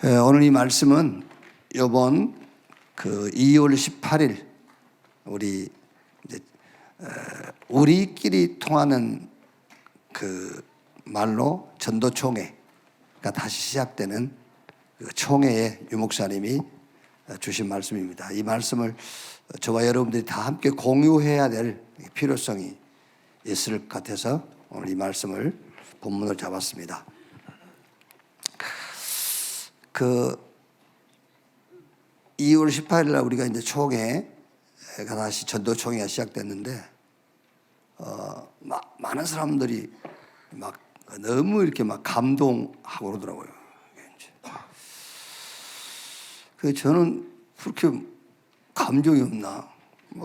오늘 이 말씀은 이번 2월 18일 우리끼리 통하는 그 말로 전도총회가 다시 시작되는 그 총회에 유 목사님이 주신 말씀입니다. 이 말씀을 저와 여러분들이 다 함께 공유해야 될 필요성이 있을 것 같아서 오늘 이 말씀을 본문을 잡았습니다. 2월 18일 날 우리가 이제 총회가 다시 전도총회가 시작됐는데 많은 사람들이 막 너무 이렇게 막 감동하고 그러더라고요. 그래서 저는 그렇게 감정이 없나?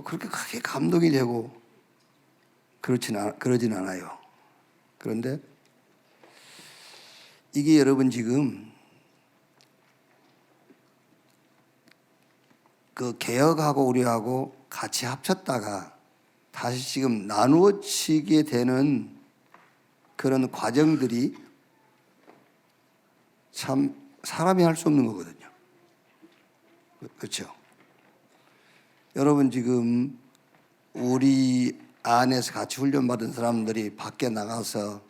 그렇게 크게 감동이 되고 그러진 않아요. 그런데 이게 여러분 지금 그 개혁하고 우리하고 같이 합쳤다가 다시 지금 나누어지게 되는 그런 과정들이 참 사람이 할 수 없는 거거든요. 그렇죠? 여러분 지금 우리 안에서 같이 훈련받은 사람들이 밖에 나가서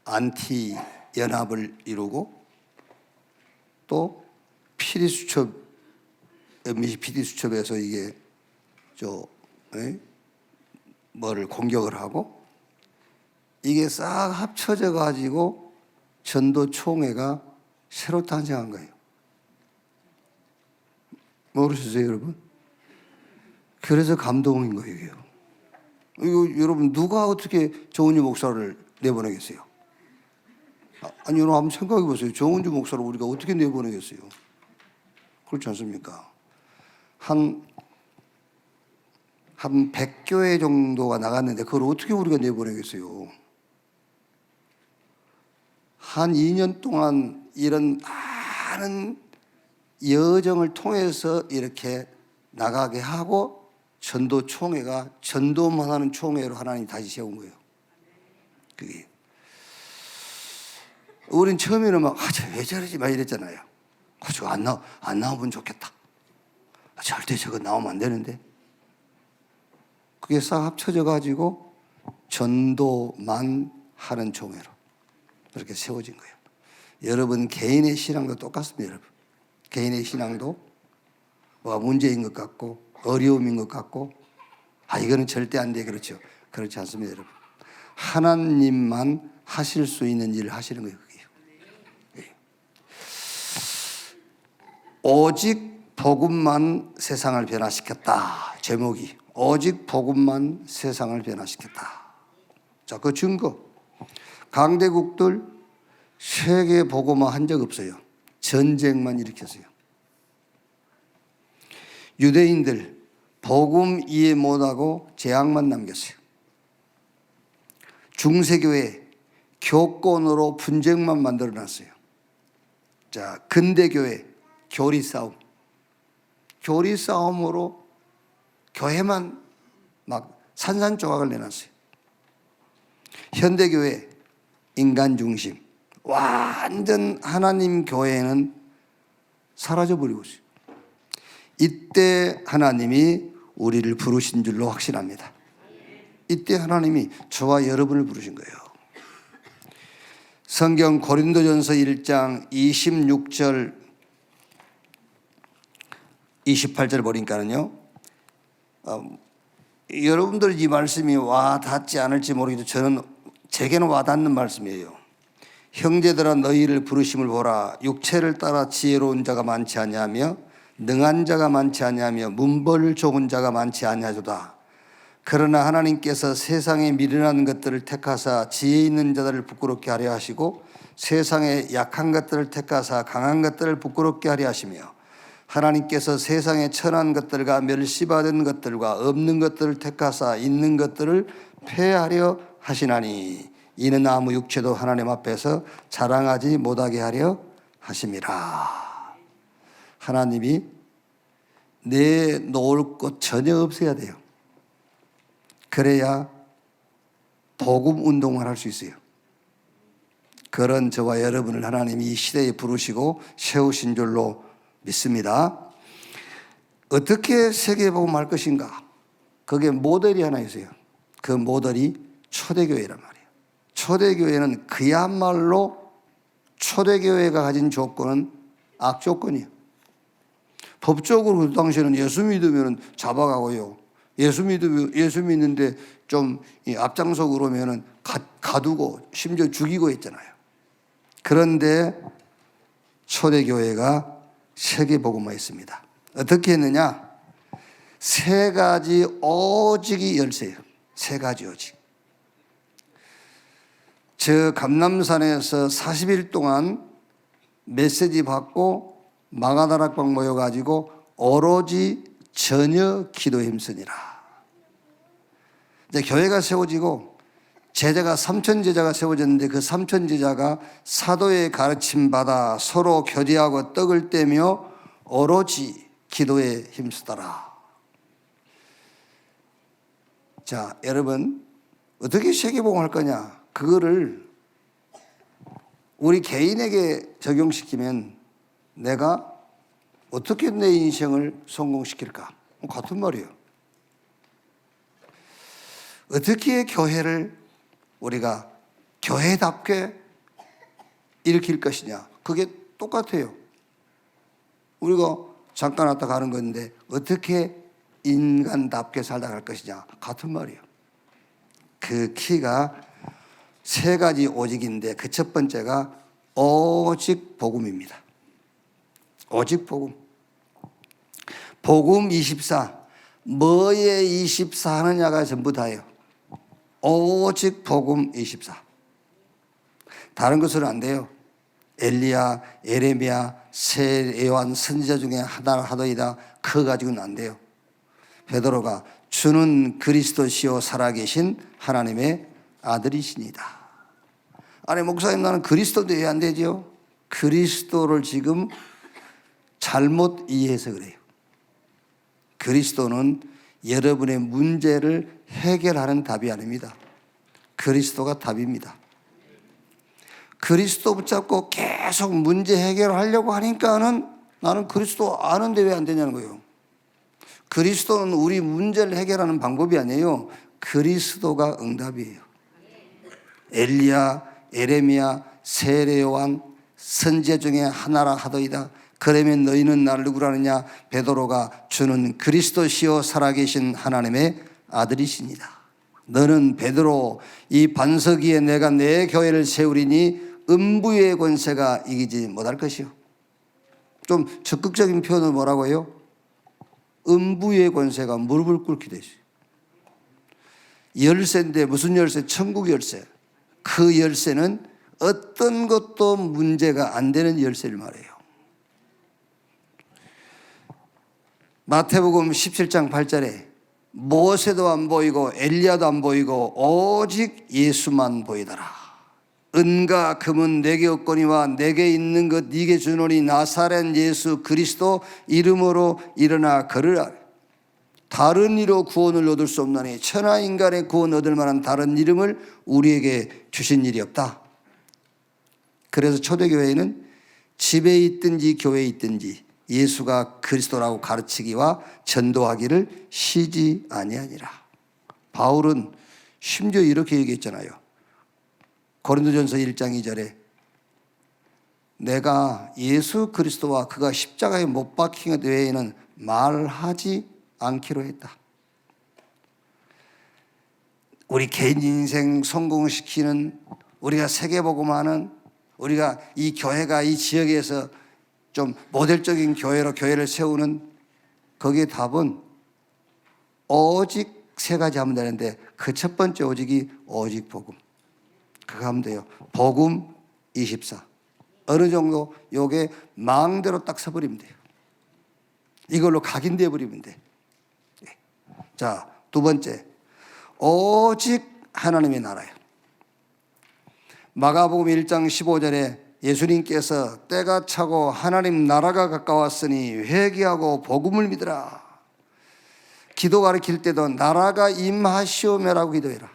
안티 연합을 이루고 또 PD 수첩에서 이게 뭐를 공격을 하고 이게 싹 합쳐져 가지고 전도총회가 새로 탄생한 거예요. 모르셨어요, 여러분? 그래서 감동인 거예요. 이거 여러분 누가 어떻게 정은주 목사를 내보내겠어요? 아니 여러분 한번 생각해 보세요. 정은주 목사를 우리가 어떻게 내보내겠어요? 그렇지 않습니까? 한 100교회 정도가 나갔는데 그걸 어떻게 우리가 내보내겠어요? 한 2년 동안 이런 많은 여정을 통해서 이렇게 나가게 하고 전도총회가 전도만 하는 총회로 하나님이 다시 세운 거예요. 그게 우린 처음에는 막 왜 저러지 막 이랬잖아요. 저거 안 나오면 좋겠다. 절대 저거 나오면 안 되는데. 그게 싹 합쳐져 가지고 전도만 하는 총회로 그렇게 세워진 거예요. 여러분 개인의 신앙도 똑같습니다. 여러분 개인의 신앙도 뭐가 문제인 것 같고 어려움인 것 같고 이거는 절대 안 돼. 그렇죠? 그렇지 않습니다. 여러분 하나님만 하실 수 있는 일을 하시는 거예요. 그게요. 네. 오직 복음만 세상을 변화시켰다. 제목이 오직 복음만 세상을 변화시켰다. 자, 그 증거 강대국들 세계 복음화 한 적 없어요. 전쟁만 일으켰어요. 유대인들 복음 이해 못하고 재앙만 남겼어요. 중세교회 교권으로 분쟁만 만들어놨어요. 자, 근대교회 교리 싸움으로 교회만 막 산산조각을 내놨어요. 현대교회 인간 중심 완전 하나님 교회는 사라져버리고 있어요. 이때 하나님이 우리를 부르신 줄로 확신합니다. 이때 하나님이 저와 여러분을 부르신 거예요. 성경 고린도전서 1장 26절 28절 보니까는요. 여러분들 이 말씀이 와 닿지 않을지 모르겠지만 제게는 와 닿는 말씀이에요. 형제들아 너희를 부르심을 보라. 육체를 따라 지혜로운 자가 많지 아니하며 능한 자가 많지 아니하며 문벌 좋은 자가 많지 아니하도다. 그러나 하나님께서 세상에 미련한 것들을 택하사 지혜 있는 자들을 부끄럽게 하려 하시고 세상에 약한 것들을 택하사 강한 것들을 부끄럽게 하려 하시며 하나님께서 세상에 천한 것들과 멸시받은 것들과 없는 것들을 택하사 있는 것들을 폐하려 하시나니 이는 아무 육체도 하나님 앞에서 자랑하지 못하게 하려 하심이라. 하나님이 내놓을 것 전혀 없어야 돼요. 그래야 복음 운동을 할 수 있어요. 그런 저와 여러분을 하나님이 이 시대에 부르시고 세우신 줄로 믿습니다. 어떻게 세계복음할 것인가? 그게 모델이 하나 있어요. 그 모델이 초대교회란 말이에요. 초대교회는 그야말로 초대교회가 가진 조건은 악조건이에요. 법적으로 그 당시에는 예수 믿으면 잡아가고요. 예수 믿는데 좀 앞장서 그러면은 가두고 심지어 죽이고 했잖아요. 그런데 초대교회가 세계복음화했습니다. 어떻게 했느냐? 세 가지 오직이 열쇠예요. 세 가지 오직. 저 감람산에서 40일 동안 메시지 받고 마가다락방 모여가지고 오로지 전혀 기도에 힘쓰니라. 이제 교회가 세워지고 제자가 3천 제자가 세워졌는데 그 3천 제자가 사도의 가르침 받아 서로 교제하고 떡을 떼며 오로지 기도에 힘쓰더라. 자, 여러분 어떻게 세계복음할 거냐? 그거를 우리 개인에게 적용시키면 내가 어떻게 내 인생을 성공시킬까? 같은 말이에요. 어떻게 교회를 우리가 교회답게 일으킬 것이냐? 그게 똑같아요. 우리가 잠깐 왔다 가는 건데 어떻게 인간답게 살다 갈 것이냐? 같은 말이에요. 그 키가 세 가지 오직인데 그 첫 번째가 오직 복음입니다. 오직 복음. 복음 24. 뭐에 24 하느냐가 전부 다예요. 오직 복음 24. 다른 것은 안 돼요. 엘리야, 예레미야, 새 요한 선지자 중에 하나를 하더이다. 그거 가지고는 안 돼요. 베드로가 주는 그리스도시요 살아계신 하나님의 아들이시니다. 아니 목사님 나는 그리스도도 왜 안 되죠? 그리스도를 지금 잘못 이해해서 그래요. 그리스도는 여러분의 문제를 해결하는 답이 아닙니다. 그리스도가 답입니다. 그리스도 붙잡고 계속 문제 해결하려고 하니까는 나는 그리스도 아는데 왜 안 되냐는 거예요. 그리스도는 우리 문제를 해결하는 방법이 아니에요. 그리스도가 응답이에요. 엘리야, 예레미야, 세례 요한 선지자 중에 하나라 하더이다. 그러면 너희는 나를 누구라 하느냐? 베드로가 주는 그리스도시요 살아계신 하나님의 아들이시니다. 너는 베드로 이 반석 위에 내가 내 교회를 세우리니 음부의 권세가 이기지 못할 것이요. 좀 적극적인 표현은 뭐라고 해요? 음부의 권세가 무릎을 꿇게 되죠. 열쇠인데 무슨 열쇠? 천국 열쇠. 그 열쇠는 어떤 것도 문제가 안 되는 열쇠를 말해요. 마태복음 17장 8절에 모세도 안 보이고 엘리야도 안 보이고 오직 예수만 보이더라. 은과 금은 내게 없거니와 내게 있는 것 네게 주노니 나사렛 예수 그리스도 이름으로 일어나 걸으라. 다른 이로 구원을 얻을 수 없나니 천하 인간의 구원 얻을 만한 다른 이름을 우리에게 주신 일이 없다. 그래서 초대교회는 집에 있든지 교회에 있든지 예수가 그리스도라고 가르치기와 전도하기를 쉬지 아니하니라. 바울은 심지어 이렇게 얘기했잖아요. 고린도전서 1장 2절에 내가 예수 그리스도와 그가 십자가에 못 박힌 것 외에는 말하지 않기로 했다. 우리 개인 인생 성공시키는, 우리가 세계복음하는, 우리가 이 교회가 이 지역에서 좀 모델적인 교회로 교회를 세우는 거기에 답은 오직 세 가지 하면 되는데 그 첫 번째 오직이 오직 복음. 그거 하면 돼요. 복음 24. 어느 정도 요게 망대로 딱 서버리면 돼요. 이걸로 각인돼 버리면 돼. 자, 두 번째 오직 하나님의 나라예요. 마가복음 1장 15절에 예수님께서 때가 차고 하나님 나라가 가까웠으니 회개하고 복음을 믿으라. 기도 가르칠 때도 나라가 임하시오며라고 기도해라.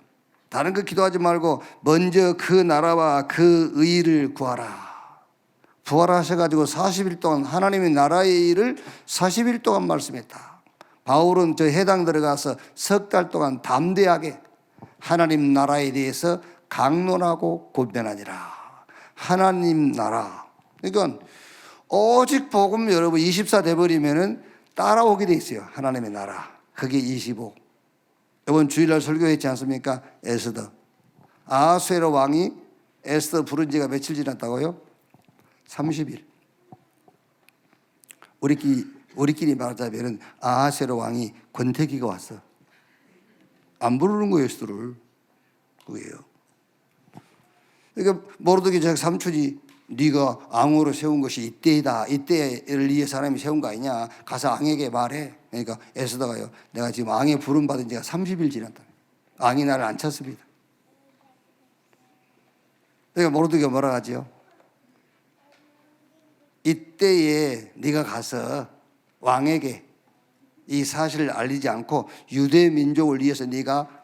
다른 거 기도하지 말고 먼저 그 나라와 그 의를 구하라. 부활하셔가지고 40일 동안 하나님의 나라의 일을 40일 동안 말씀했다. 바울은 저 해당 들어가서 석 달 동안 담대하게 하나님 나라에 대해서 강론하고 권면하니라. 하나님 나라. 그러니까 오직 복음 여러분 24 돼버리면은 따라오게 돼 있어요. 하나님의 나라. 그게 25. 이번 주일날 설교했지 않습니까? 에스더. 아하수에로 왕이 에스더 부른 지가 며칠 지났다고요? 30일. 우리끼리 말하자면 아하수에로 왕이 권태기가 왔어. 안 부르는 거예요, 에스더를. 그게요. 그러니까 모르드게 자기 삼촌이 네가 왕으로 세운 것이 이때이다. 이때를 위해서 하나님이 세운 거 아니냐. 가서 왕에게 말해. 그러니까 에스더가요. 내가 지금 왕에 부름받은 지가 30일 지났다. 왕이 나를 안 쳤습니다. 그러니까 모르드게가 뭐라 하지요? 이때에 네가 가서 왕에게 이 사실을 알리지 않고 유대 민족을 위해서 네가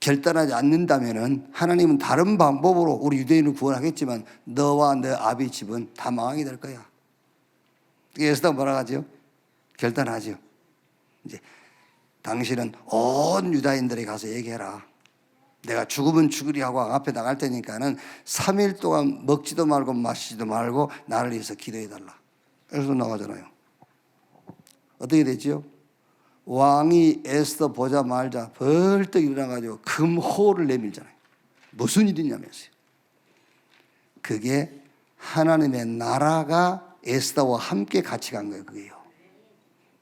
결단하지 않는다면은 하나님은 다른 방법으로 우리 유대인을 구원하겠지만 너와 너 아비 집은 다 망하게 될 거야. 에스더가 뭐라 하죠? 결단하죠. 이제 당신은 온 유다인들에 가서 얘기해라. 내가 죽으면 죽으리 하고 앞에 나갈 테니까는 3일 동안 먹지도 말고 마시지도 말고 나를 위해서 기도해달라. 그래서 나가잖아요. 어떻게 됐지요? 왕이 에스더 보자마자 벌떡 일어나가지고 금호를 내밀잖아요. 무슨 일이냐면서요. 그게 하나님의 나라가 에스더와 함께 같이 간 거예요.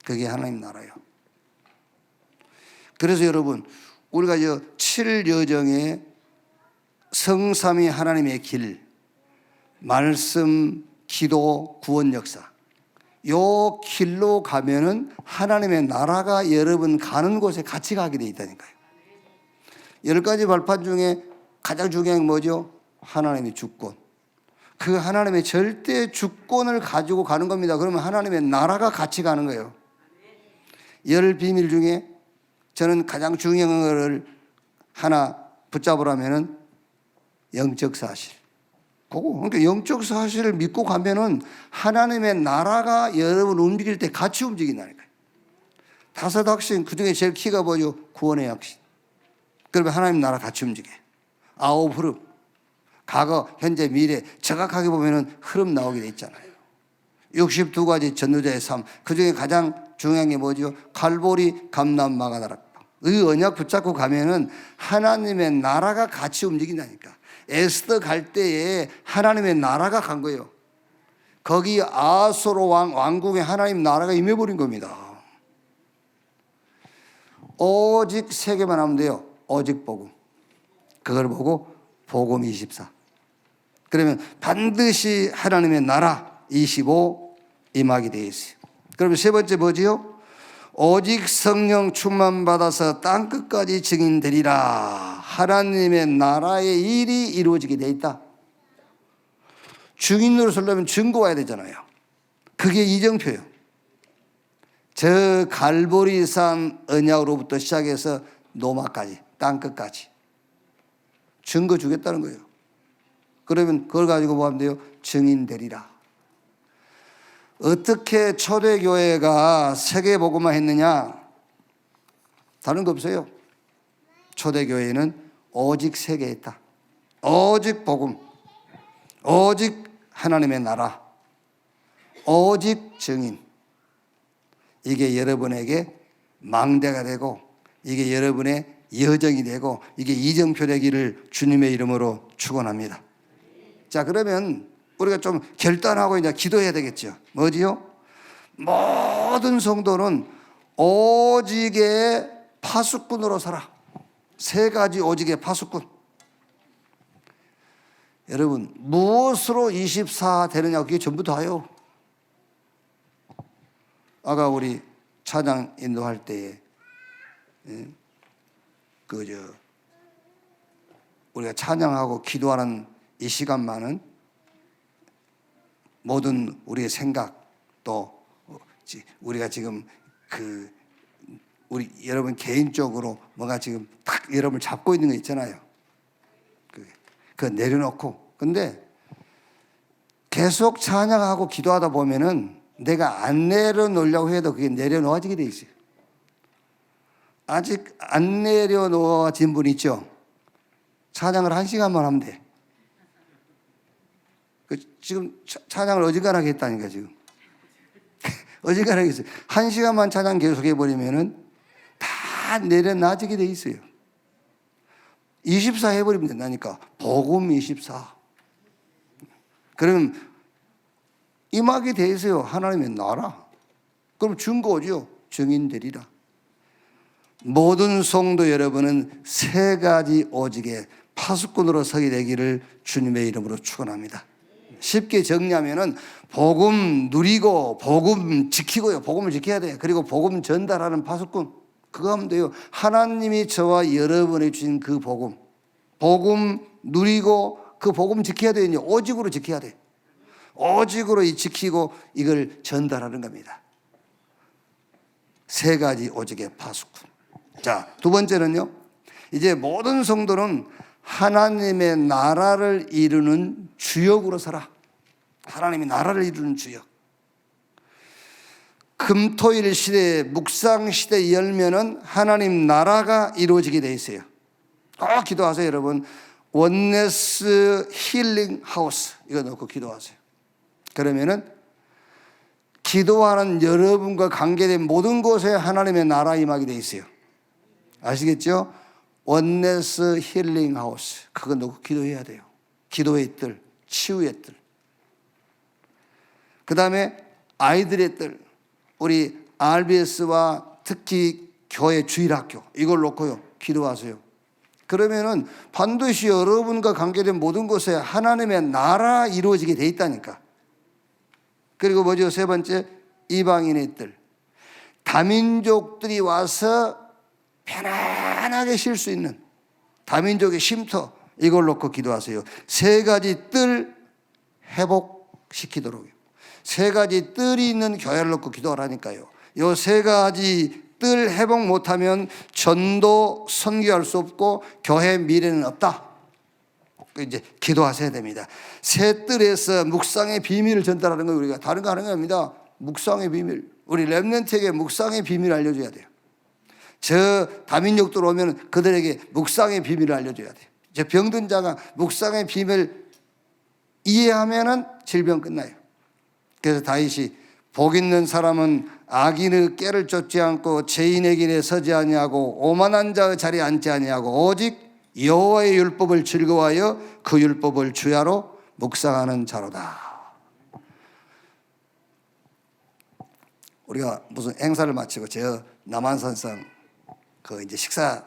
그게 하나님 나라예요. 그래서 여러분 우리가 7일 여정의 성삼위 하나님의 길, 말씀, 기도, 구원 역사 요 길로 가면은 하나님의 나라가 여러분 가는 곳에 같이 가게 돼 있다니까요. 10가지 발판 중에 가장 중요한 게 뭐죠? 하나님의 주권. 그 하나님의 절대 주권을 가지고 가는 겁니다. 그러면 하나님의 나라가 같이 가는 거예요. 10 비밀 중에 저는 가장 중요한 것을 하나 붙잡으라면은 영적 사실. 그러니까 영적 사실을 믿고 가면은 하나님의 나라가 여러분 움직일 때 같이 움직인다니까요. 5 확신, 그 중에 제일 키가 뭐죠? 구원의 확신. 그러면 하나님 나라 같이 움직여요. 9 흐름. 과거, 현재, 미래 정확하게 보면은 흐름 나오게 돼 있잖아요. 62가지 전도자의 삶. 그 중에 가장 중요한 게 뭐죠? 갈보리, 감람, 마가다락. 이 언약 붙잡고 가면은 하나님의 나라가 같이 움직인다니까. 에스더 갈 때에 하나님의 나라가 간 거예요. 거기 아하수에로 왕국에 하나님 나라가 임해버린 겁니다. 오직 3개만 하면 돼요. 오직 복음. 그걸 보고 복음 24. 그러면 반드시 하나님의 나라 25 임하게 되어 있어요. 그러면 세 번째 뭐지요? 오직 성령 충만 받아서 땅끝까지 증인되리라. 하나님의 나라의 일이 이루어지게 돼 있다. 증인으로 서려면 증거 와야 되잖아요. 그게 이정표예요. 저 갈보리산 언약으로부터 시작해서 노마까지, 땅끝까지 증거 주겠다는 거예요. 그러면 그걸 가지고 뭐 하면 돼요? 증인되리라. 어떻게 초대교회가 세계복음화 했느냐? 다른 거 없어요. 초대교회는 오직 세계했다. 오직 복음, 오직 하나님의 나라, 오직 증인. 이게 여러분에게 망대가 되고 이게 여러분의 여정이 되고 이게 이정표 되기를 주님의 이름으로 축원합니다. 자, 그러면 우리가 좀 결단하고 이제 기도해야 되겠죠. 뭐지요? 모든 성도는 오직의 파수꾼으로 살아. 3가지 오직의 파수꾼. 여러분, 무엇으로 24 되느냐? 그게 전부 다요. 아까 우리 찬양 인도할 때에 우리가 찬양하고 기도하는 이 시간만은 모든 우리의 생각 또 우리가 지금 우리 여러분 개인적으로 뭔가 지금 탁 여러분을 잡고 있는 거 있잖아요. 그거 내려놓고. 근데 계속 찬양하고 기도하다 보면은 내가 안 내려놓으려고 해도 그게 내려놓아지게 돼 있어요. 아직 안 내려놓아진 분 있죠? 찬양을 1시간만 하면 돼. 지금 찬양을 어지간하게 했다니까 지금. 어지간하게 했어요. 1시간만 찬양 계속해버리면은 다 내려놔지게 돼 있어요. 24 해버리면 된다니까. 복음 24. 그럼 임하게 돼 있어요. 하나님의 나라. 그럼 증거죠. 증인되리라. 모든 성도 여러분은 3가지 오직에 파수꾼으로 서게 되기를 주님의 이름으로 축원합니다. 쉽게 정리하면은 복음 누리고 복음 지키고요. 복음을 지켜야 돼요. 그리고 복음 전달하는 파수꾼. 그거 하면 돼요. 하나님이 저와 여러분에게 주신 그 복음 누리고 그 복음 지켜야 돼요. 오직으로 지켜야 돼. 오직으로 지키고 이걸 전달하는 겁니다. 3가지 오직의 파수꾼. 자, 2번째는요. 이제 모든 성도는 하나님의 나라를 이루는 주역으로 살아. 하나님의 나라를 이루는 주역. 금토일 시대, 묵상 시대 열면은 하나님 나라가 이루어지게 돼 있어요. 꼭 기도하세요, 여러분. 원네스 힐링 하우스 이거 넣고 기도하세요. 그러면은 기도하는 여러분과 관계된 모든 곳에 하나님의 나라 임하게 돼 있어요. 아시겠죠? 원네스 힐링 하우스 그거 넣고 기도해야 돼요. 기도의 뜰, 치유의 뜰. 그 다음에 아이들의 뜰, 우리 RBS와 특히 교회 주일학교 이걸 놓고요 기도하세요. 그러면은 반드시 여러분과 관계된 모든 곳에 하나님의 나라 이루어지게 돼 있다니까. 그리고 뭐죠? 3번째, 이방인의 뜰. 다민족들이 와서 편안하게 쉴 수 있는 다민족의 쉼터 이걸 놓고 기도하세요. 3가지 뜰 회복시키도록요. 3가지 뜰이 있는 교회를 놓고 기도하라니까요. 요 3가지 뜰 회복 못하면 전도 선교할 수 없고 교회 미래는 없다. 이제 기도하셔야 됩니다. 3 뜰에서 묵상의 비밀을 전달하는 거예요. 우리가 다른 거 하는 게 아닙니다. 묵상의 비밀. 우리 렘넌트에게 묵상의 비밀을 알려줘야 돼요. 저 다민족들 오면 그들에게 묵상의 비밀을 알려줘야 돼요. 저 병든 자가 묵상의 비밀을 이해하면은 질병 끝나요. 그래서 다윗이 복 있는 사람은 악인의 꾀를 쫓지 않고 죄인의 길에 서지 아니하고 오만한 자의 자리에 앉지 아니하고 오직 여호와의 율법을 즐거워하여 그 율법을 주야로 묵상하는 자로다. 우리가 무슨 행사를 마치고 저 남한산성 그 이제 식사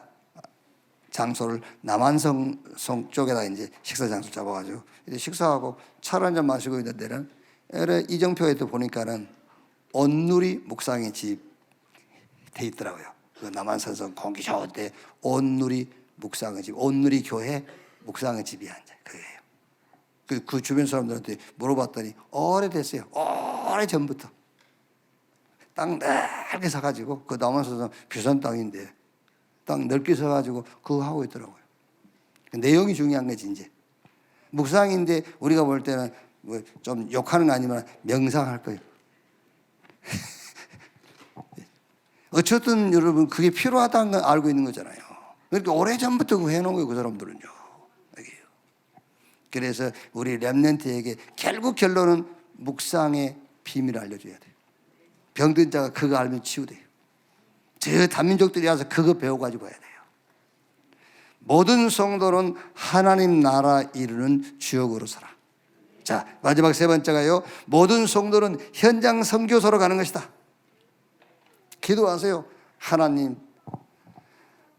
장소를 남한성 쪽에다 이제 식사 장소 잡아가지고 이제 식사하고 차를 한잔 마시고 있는 데는 이정표에도 보니까는 온누리 묵상의 집 돼 있더라고요. 그 남한산성 공기 좋을 때 온누리 묵상의 집, 온누리 교회 묵상의 집이 앉아 그거예요. 그 주변 사람들한테 물어봤더니 오래됐어요. 오래 전부터 땅 넓게 사가지고 그 남한산성 비싼 땅인데 땅 넓게 사가지고 그거 하고 있더라고요. 내용이 중요한 거지 이제. 묵상인데 우리가 볼 때는 뭐 좀 욕하는 거 아니면 명상할 거예요. 어쨌든 여러분 그게 필요하다는 걸 알고 있는 거잖아요. 그러니까 오래전부터 그거 해놓은 거예요. 그 사람들은요. 그래서 우리 렘넌트에게 결국 결론은 묵상의 비밀을 알려줘야 돼요. 병든 자가 그거 알면 치유돼요. 저 다민족들이 와서 그거 배워가지고 가야 돼요. 모든 성도는 하나님 나라 이루는 주역으로 살아. 자, 마지막 3번째가요. 모든 성도는 현장 선교사로 가는 것이다. 기도하세요. 하나님,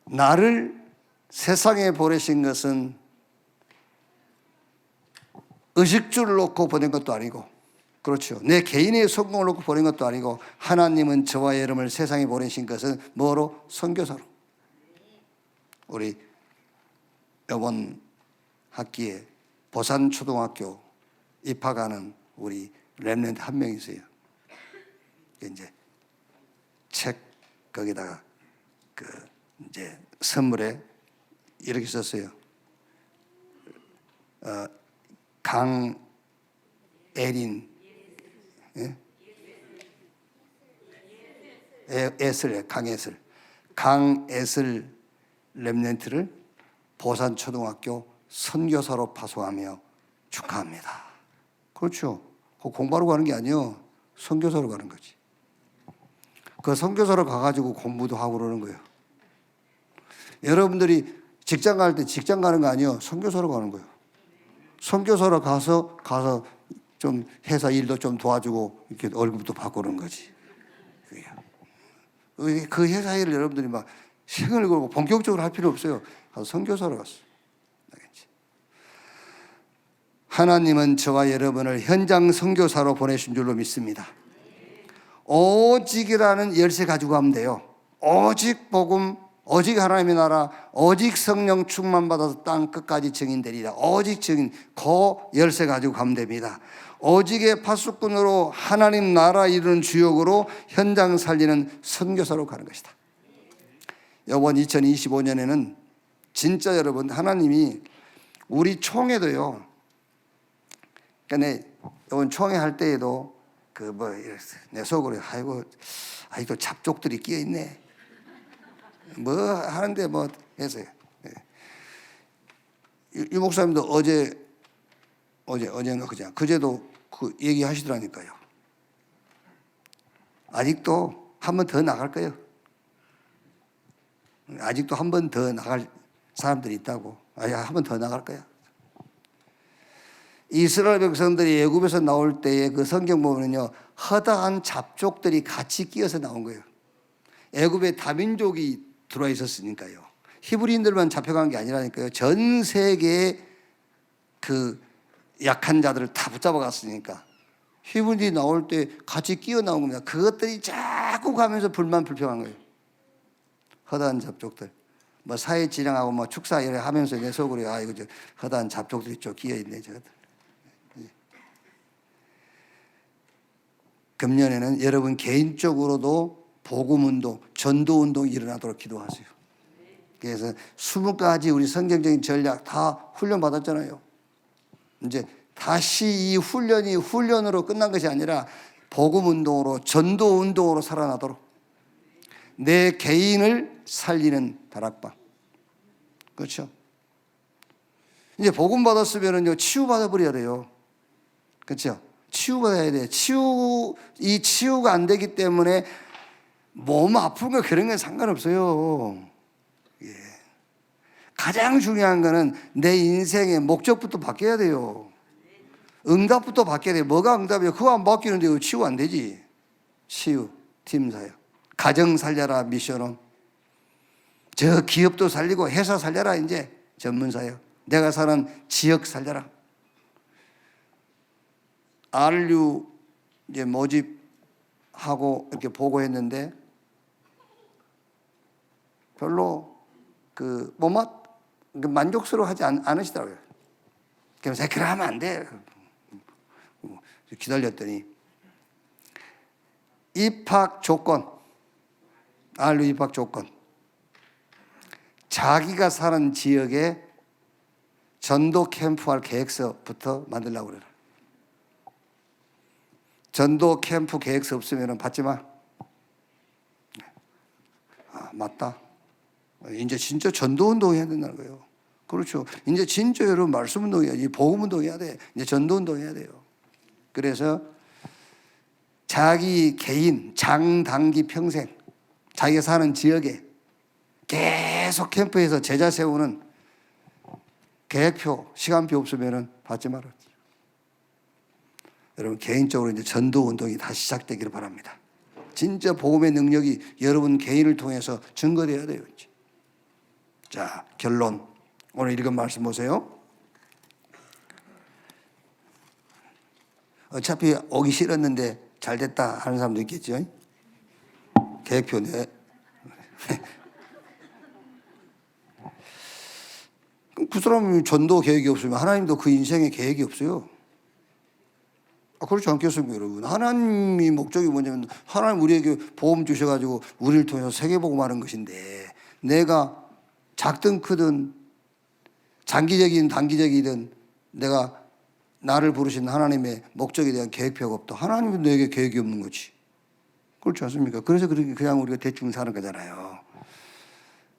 나를 세상에 보내신 것은 의식주를 놓고 보낸 것도 아니고, 그렇죠. 내 개인의 성공을 놓고 보낸 것도 아니고, 하나님은 저와 여러분을 세상에 보내신 것은 뭐로? 선교사로. 우리 이번 학기에 보산초등학교 입학하는 우리 렘넌트 한 명 있어요. 이제 책 거기다가 이제 선물에 이렇게 썼어요. 강에린, 예? 에슬, 강에슬 렘넌트를 보산초등학교 선교사로 파송하며 축하합니다. 그렇죠. 공부하러 가는 게 아니에요. 선교사로 가는 거지. 그 선교사로 가가지고 공부도 하고 그러는 거예요. 여러분들이 직장 갈 때 직장 가는 거 아니에요. 선교사로 가는 거예요. 선교사로 가서 좀 회사 일도 좀 도와주고 이렇게 월급도 받고 그런 거지. 그 회사 일을 여러분들이 막 시간을 걸고 본격적으로 할 필요 없어요. 가서 선교사로 갔어. 하나님은 저와 여러분을 현장 선교사로 보내신 줄로 믿습니다. 오직이라는 열쇠 가지고 가면 돼요. 오직 복음, 오직 하나님의 나라, 오직 성령 충만 받아서 땅 끝까지 증인되리라. 오직 증인, 그 열쇠 가지고 가면 됩니다. 오직의 파수꾼으로 하나님 나라 이루는 주역으로 현장 살리는 선교사로 가는 것이다. 이번 2025년에는 진짜 여러분 하나님이 우리 총회도요. 그러니까 이번 총회 할 때에도 내 속으로 아이고 잡족들이 끼어 있네. 뭐 하는데 뭐 해서요. 이 목사님도 어제인가 그제도 그 얘기하시더라니까요. 아직도 한 번 더 나갈 거예요. 아직도 한 번 더 나갈 사람들이 있다고. 한 번 더 나갈 거야. 이스라엘 백성들이 애굽에서 나올 때에 그 성경 보면요, 허다한 잡족들이 같이 끼어서 나온 거예요. 애굽에 다민족이 들어와 있었으니까요. 히브리인들만 잡혀간 게 아니라니까요. 전 세계의 그 약한 자들을 다 붙잡아 갔으니까 히브리인이 나올 때 같이 끼어 나온 겁니다. 그것들이 자꾸 가면서 불평한 거예요. 허다한 잡족들. 뭐 사회 진행하고 뭐 축사 이래 하면서 내 속으로 이거 허다한 잡족들이 좀 끼어 있네 저것들. 금년에는 여러분 개인적으로도 복음운동, 전도운동이 일어나도록 기도하세요. 그래서 20가지 우리 성경적인 전략 다 훈련받았잖아요. 이제 다시 이 훈련이 훈련으로 끝난 것이 아니라 복음운동으로 전도운동으로 살아나도록 내 개인을 살리는 다락방. 그렇죠? 이제 복음 받았으면은요 치유받아 버려야 돼요. 그렇죠? 치유받아야 돼. 이 치유가 안 되기 때문에 몸 아픈 거 그런 건 상관없어요. 예. 가장 중요한 거는 내 인생의 목적부터 바뀌어야 돼요. 응답부터 바뀌어야 돼요. 뭐가 응답이에요? 그거 안 바뀌는데 치유 안 되지. 치유, 팀사역. 가정 살려라 미션홈. 저 기업도 살리고 회사 살려라 이제 전문사역. 내가 사는 지역 살려라. RU 이제 모집하고 이렇게 보고했는데 별로 만족스러워하지 않으시더라고요. 그래서 그러면 안 돼. 기다렸더니 입학 조건, RU 입학 조건. 자기가 사는 지역에 전도 캠프할 계획서부터 만들려고 그래요. 전도 캠프 계획서 없으면 받지 마. 맞다. 이제 진짜 전도운동 해야 된다는 거예요. 그렇죠. 이제 진짜 여러분 말씀운동 해야지. 복음운동 해야 돼. 이제 전도운동 해야 돼요. 그래서 자기 개인 장단기 평생 자기가 사는 지역에 계속 캠프에서 제자 세우는 계획표, 시간표 없으면 받지 마라. 여러분 개인적으로 이제 전도 운동이 다시 시작되기를 바랍니다. 진짜 복음의 능력이 여러분 개인을 통해서 증거돼야 돼요. 자, 결론. 오늘 읽은 말씀 보세요. 어차피 오기 싫었는데 잘 됐다 하는 사람도 있겠죠. 계획표네. 그 사람이 전도 계획이 없으면 하나님도 그 인생에 계획이 없어요. 그렇지 않겠습니까, 여러분? 하나님이 목적이 뭐냐면 하나님 우리에게 복음 주셔가지고 우리를 통해서 세계복음 하는 것인데 내가 작든 크든 장기적이든 단기적이든 내가 나를 부르신 하나님의 목적에 대한 계획표가 없다. 하나님은 너에게 계획이 없는 거지. 그렇지 않습니까? 그래서 그렇게 그냥 우리가 대충 사는 거잖아요.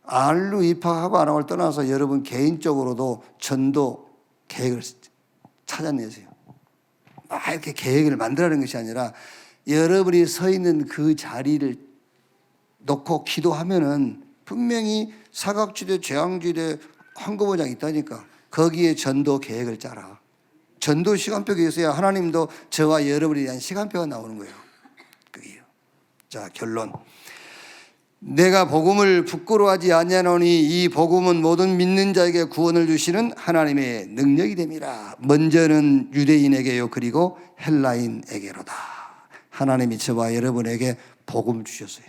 알로 입학하고 안 하고를 떠나서 여러분 개인적으로도 전도 계획을 찾아내세요. 이렇게 계획을 만들어내는 것이 아니라 여러분이 서 있는 그 자리를 놓고 기도하면은 분명히 사각지대, 재앙지대, 황금어장이 있다니까. 거기에 전도 계획을 짜라. 전도 시간표가 있어야 하나님도 저와 여러분에 대한 시간표가 나오는 거예요. 그게요. 자, 결론. 내가 복음을 부끄러워하지 아니하노니 이 복음은 모든 믿는 자에게 구원을 주시는 하나님의 능력이 됨이라. 먼저는 유대인에게요 그리고 헬라인에게로다. 하나님이 저와 여러분에게 복음 주셨어요.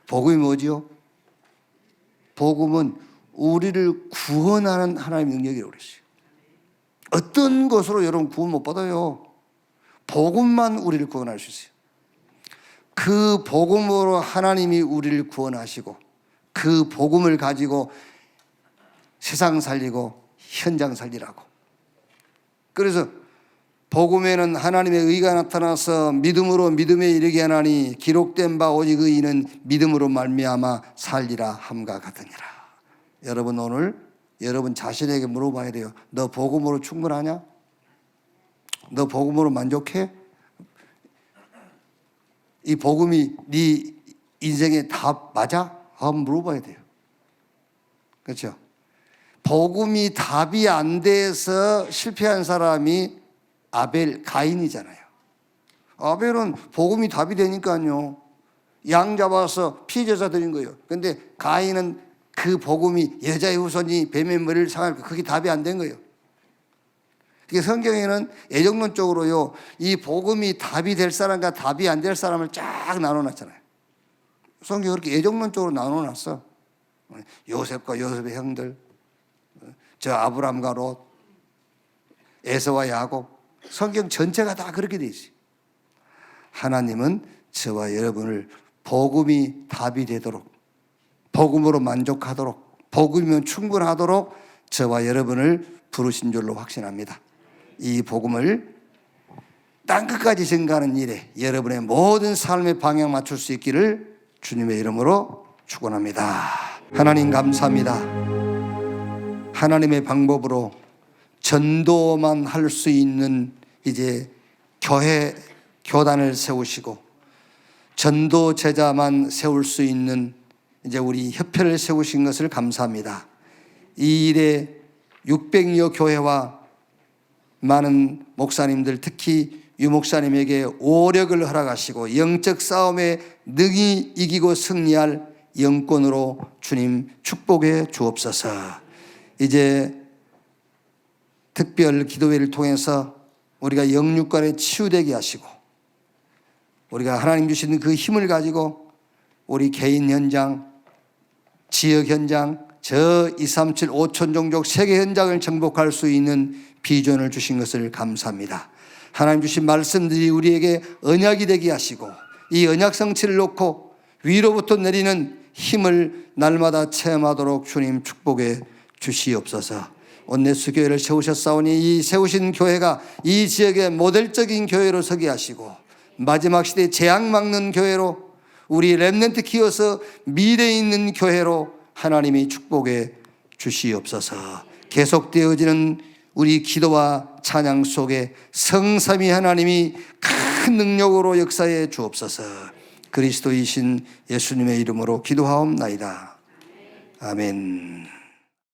복음이 뭐지요? 복음은 우리를 구원하는 하나님의 능력이라고 그랬어요. 어떤 것으로 여러분 구원 못 받아요. 복음만 우리를 구원할 수 있어요. 그 복음으로 하나님이 우리를 구원하시고 그 복음을 가지고 세상 살리고 현장 살리라고. 그래서 복음에는 하나님의 의가 나타나서 믿음으로 믿음에 이르게 하나니 기록된 바 오직 의인은 믿음으로 말미암아 살리라 함과 같으니라. 여러분 오늘 여러분 자신에게 물어봐야 돼요. 너 복음으로 충분하냐? 너 복음으로 만족해? 이 복음이 네 인생의 답 맞아? 한번 물어봐야 돼요. 그렇죠? 복음이 답이 안 돼서 실패한 사람이 아벨, 가인이잖아요. 아벨은 복음이 답이 되니까요. 양 잡아서 피제사 드린 거예요. 근데 가인은 그 복음이 여자의 후손이 뱀의 머리를 상할 거 그게 답이 안 된 거예요. 성경에는 애정론적으로요, 이 복음이 답이 될 사람과 답이 안 될 사람을 쫙 나눠놨잖아요. 성경이 그렇게 애정론적으로 나눠놨어. 요셉과 요셉의 형들, 저 아브람과 롯, 에서와 야곱, 성경 전체가 다 그렇게 돼 있어요. 하나님은 저와 여러분을 복음이 답이 되도록, 복음으로 만족하도록, 복음이면 충분하도록 저와 여러분을 부르신 줄로 확신합니다. 이 복음을 땅끝까지 증가하는 일에 여러분의 모든 삶의 방향 맞출 수 있기를 주님의 이름으로 축원합니다. 하나님 감사합니다. 하나님의 방법으로 전도만 할 수 있는 이제 교회, 교단을 세우시고 전도 제자만 세울 수 있는 이제 우리 협회를 세우신 것을 감사합니다. 이 일에 600여 교회와 많은 목사님들, 특히 유 목사님에게 오력을 허락하시고 영적 싸움에 능히 이기고 승리할 영권으로 주님 축복해 주옵소서. 이제 특별 기도회를 통해서 우리가 영육간에 치유되게 하시고 우리가 하나님 주시는 그 힘을 가지고 우리 개인 현장, 지역 현장, 저 237 5천 종족 세계 현장을 정복할 수 있는 비전을 주신 것을 감사합니다. 하나님 주신 말씀들이 우리에게 언약이 되게 하시고 이 언약 성취를 놓고 위로부터 내리는 힘을 날마다 체험하도록 주님 축복해 주시옵소서. 온네스 교회를 세우셨사오니 이 세우신 교회가 이 지역의 모델적인 교회로 서게 하시고 마지막 시대에 재앙 막는 교회로 우리 렘넌트 키워서 미래 있는 교회로 하나님이 축복해 주시옵소서. 계속되어지는 우리 기도와 찬양 속에 성삼위 하나님이 큰 능력으로 역사해 주옵소서. 그리스도이신 예수님의 이름으로 기도하옵나이다. 아멘.